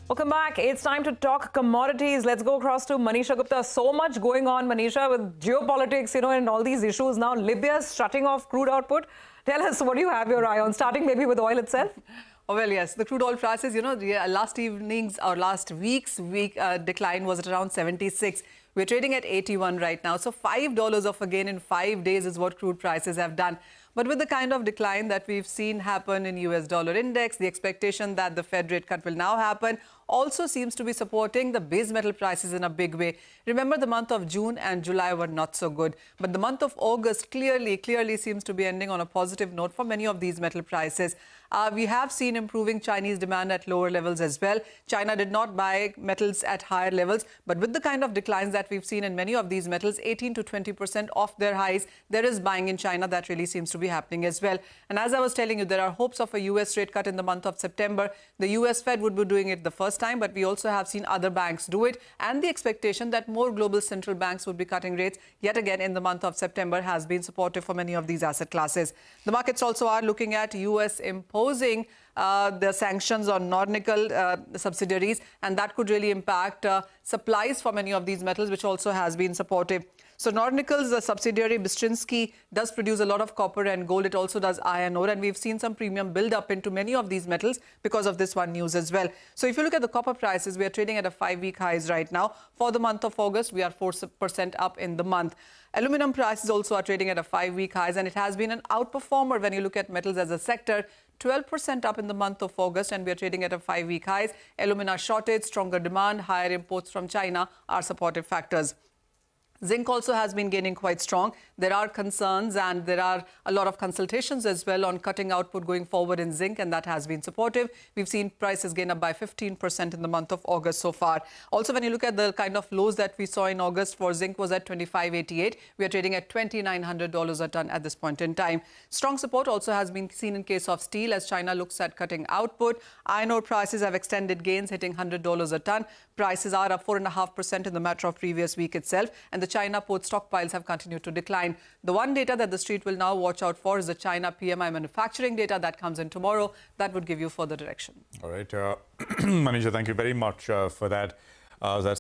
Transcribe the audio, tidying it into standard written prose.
Welcome back. It's time to talk commodities. Let's go across to Manisha Gupta. So much going on, Manisha, with geopolitics, and all these issues. Now, Libya's shutting off crude output. Tell us, what do you have your eye on? Starting maybe with oil itself? Oh, well, yes, the crude oil prices, last evening's or last week's decline was at around 76. We're trading at 81 right now. So $5 of a gain in 5 days is what crude prices have done. But with the kind of decline that we've seen happen in US dollar index, the expectation that the Fed rate cut will now happen also seems to be supporting the base metal prices in a big way. Remember, the month of June and July were not so good. But the month of August clearly seems to be ending on a positive note for many of these metal prices. We have seen improving Chinese demand at lower levels as well. China did not buy metals at higher levels. But with the kind of declines that we've seen in many of these metals, 18 to 20% off their highs, there is buying in China that really seems to be happening as well. And as I was telling you, there are hopes of a US rate cut in the month of September. The US Fed would be doing it the first time, but we also have seen other banks do it. And the expectation that more global central banks would be cutting rates yet again in the month of September has been supportive for many of these asset classes. The markets also are looking at US imposing the sanctions on non-nickel subsidiaries, and that could really impact supplies for many of these metals, which also has been supportive. So Nornickel's subsidiary Bistrinsky does produce a lot of copper and gold. It also does iron ore, and we've seen some premium build up into many of these metals because of this one news as well. So if you look at the copper prices, we are trading at a 5-week highs right now. For the month of August, we are 4% up in the month. Aluminium prices also are trading at a 5-week highs, and it has been an outperformer when you look at metals as a sector. 12% up in the month of August, and we are trading at a 5-week highs. Alumina shortage, stronger demand, higher imports from China are supportive factors. Zinc also has been gaining quite strong. There are concerns and there are a lot of consultations as well on cutting output going forward in zinc, and that has been supportive. We've seen prices gain up by 15% in the month of August so far. Also, when you look at the kind of lows that we saw in August for zinc was at $25.88. We are trading at $2,900 a ton at this point in time. Strong support also has been seen in case of steel as China looks at cutting output. Iron ore prices have extended gains, hitting $100 a ton. Prices are up 4.5% in the matter of previous week itself, and the China port stockpiles have continued to decline. The one data that the street will now watch out for is the China PMI manufacturing data that comes in tomorrow. That would give you further direction. All right. Manisha, thank you very much for that.